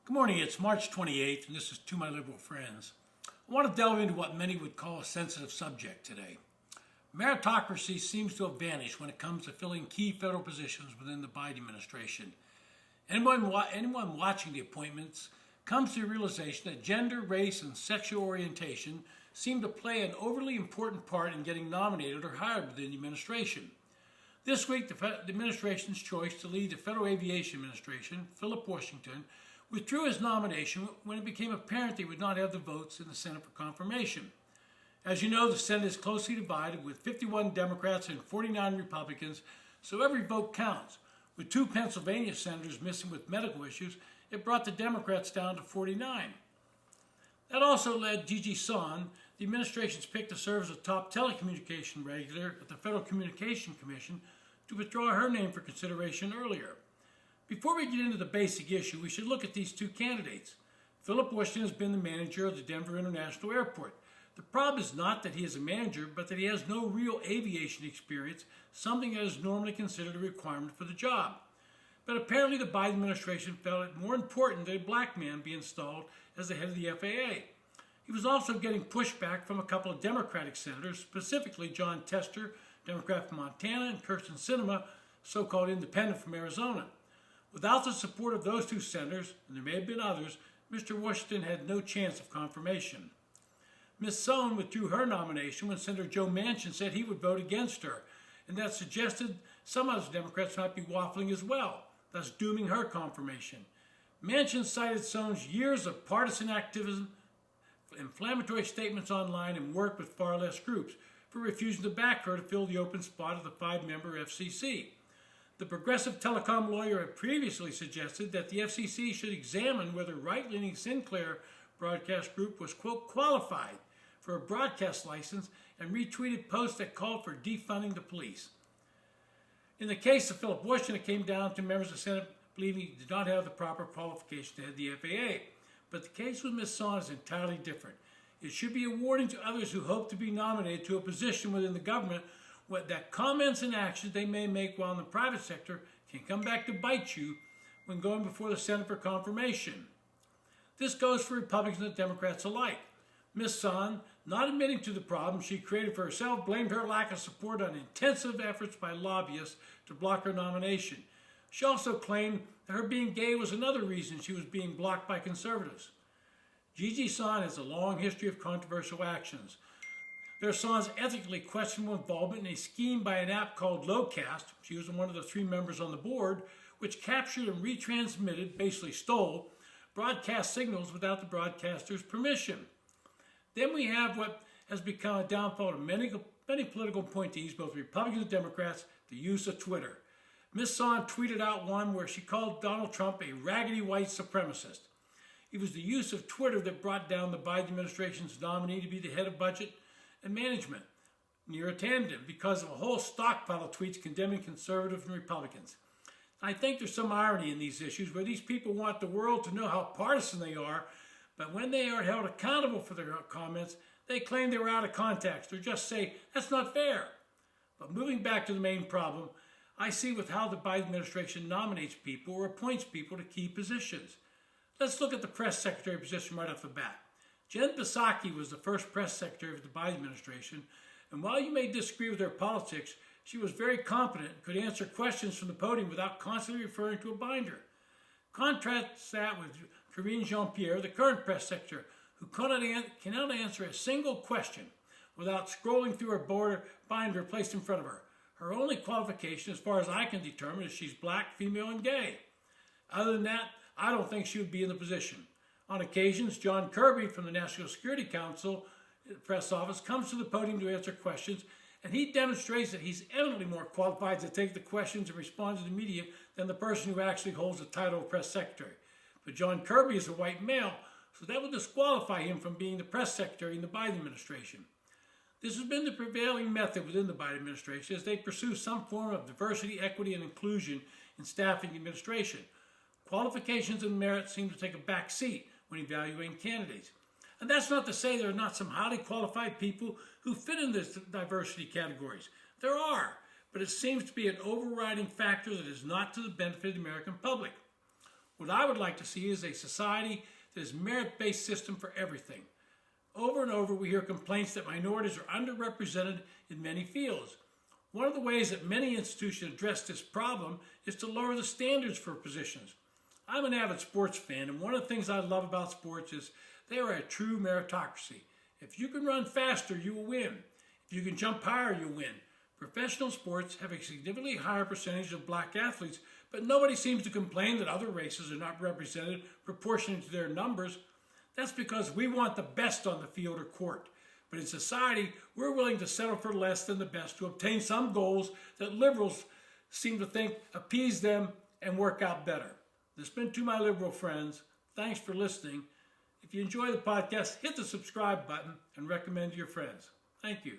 Good morning, it's March 28th, and this is To My Liberal Friends. I want to delve into what many would call a sensitive subject today. Meritocracy seems to have vanished when it comes to filling key federal positions within the Biden administration. Anyone watching the appointments comes to the realization that gender, race, and sexual orientation seem to play an overly important part in getting nominated or hired within the administration. This week, the administration's choice to lead the Federal Aviation Administration, Philip Washington, withdrew his nomination when it became apparent he would not have the votes in the Senate for confirmation. As you know, the Senate is closely divided with 51 Democrats and 49 Republicans, so every vote counts. With 2 Pennsylvania senators missing with medical issues, it brought the Democrats down to 49. That also led Gigi Sohn, the administration's pick to serve as a top telecommunication regulator at the Federal Communication Commission, to withdraw her name for consideration earlier. Before we get into the basic issue, we should look at these 2 candidates. Philip Washington has been the manager of the Denver International Airport. The problem is not that he is a manager, but that he has no real aviation experience, something that is normally considered a requirement for the job. But apparently the Biden administration felt it more important that a black man be installed as the head of the FAA. He was also getting pushback from a couple of Democratic senators, specifically Jon Tester, Democrat from Montana, and Kyrsten Sinema, so-called independent from Arizona. Without the support of those 2 senators, and there may have been others, Mr. Washington had no chance of confirmation. Ms. Sohn withdrew her nomination when Senator Joe Manchin said he would vote against her, and that suggested some other Democrats might be waffling as well, thus dooming her confirmation. Manchin cited Sohn's years of partisan activism, inflammatory statements online, and work with far left groups for refusing to back her to fill the open spot of the 5-member FCC. The progressive telecom lawyer had previously suggested that the FCC should examine whether right-leaning Sinclair Broadcast Group was, quote, qualified for a broadcast license, and retweeted posts that called for defunding the police. In the case of Philip Washington, it came down to members of the Senate believing he did not have the proper qualifications to head the FAA. But the case with Ms. Sohn is entirely different. It should be a warning to others who hope to be nominated to a position within the government that comments and actions they may make while in the private sector can come back to bite you when going before the Senate for confirmation. This goes for Republicans and Democrats alike. Ms. Sohn, not admitting to the problem she created for herself, blamed her lack of support on intensive efforts by lobbyists to block her nomination. She also claimed that her being gay was another reason she was being blocked by conservatives. Gigi Sohn has a long history of controversial actions. There's Sohn's ethically questionable involvement in a scheme by an app called Locast. She was one of the 3 members on the board, which captured and retransmitted, basically stole, broadcast signals without the broadcaster's permission. Then we have what has become a downfall of many political appointees, both Republicans and Democrats, the use of Twitter. Ms. Sohn tweeted out one where she called Donald Trump a raggedy white supremacist. It was the use of Twitter that brought down the Biden administration's nominee to be the head of budget and management, Neera Tanden, because of a whole stockpile of tweets condemning conservatives and Republicans. I think there's some irony in these issues where these people want the world to know how partisan they are, but when they are held accountable for their comments, they claim they were out of context or just say, that's not fair. But moving back to the main problem, I see with how the Biden administration nominates people or appoints people to key positions. Let's look at the press secretary position right off the bat. Jen Psaki was the first press secretary of the Biden administration, and while you may disagree with her politics, she was very competent and could answer questions from the podium without constantly referring to a binder. Contrast that with Karine Jean-Pierre, the current press secretary, who cannot answer a single question without scrolling through her binder placed in front of her. Her only qualification, as far as I can determine, is she's black, female, and gay. Other than that, I don't think she would be in the position. On occasions, John Kirby from the National Security Council press office comes to the podium to answer questions, and he demonstrates that he's eminently more qualified to take the questions and respond to the media than the person who actually holds the title of press secretary. But John Kirby is a white male, so that would disqualify him from being the press secretary in the Biden administration. This has been the prevailing method within the Biden administration as they pursue some form of diversity, equity, and inclusion in staffing the administration. Qualifications and merit seem to take a back seat when evaluating candidates. And that's not to say there are not some highly qualified people who fit in these diversity categories. There are, but it seems to be an overriding factor that is not to the benefit of the American public. What I would like to see is a society that is merit-based system for everything. Over and over, we hear complaints that minorities are underrepresented in many fields. One of the ways that many institutions address this problem is to lower the standards for positions. I'm an avid sports fan, and one of the things I love about sports is they are a true meritocracy. If you can run faster, you will win. If you can jump higher, you'll win. Professional sports have a significantly higher percentage of black athletes, but nobody seems to complain that other races are not represented proportionate to their numbers. That's because we want the best on the field or court. But in society, we're willing to settle for less than the best to obtain some goals that liberals seem to think appease them and work out better. This has been To My Liberal Friends. Thanks for listening. If you enjoy the podcast, hit the subscribe button and recommend to your friends. Thank you.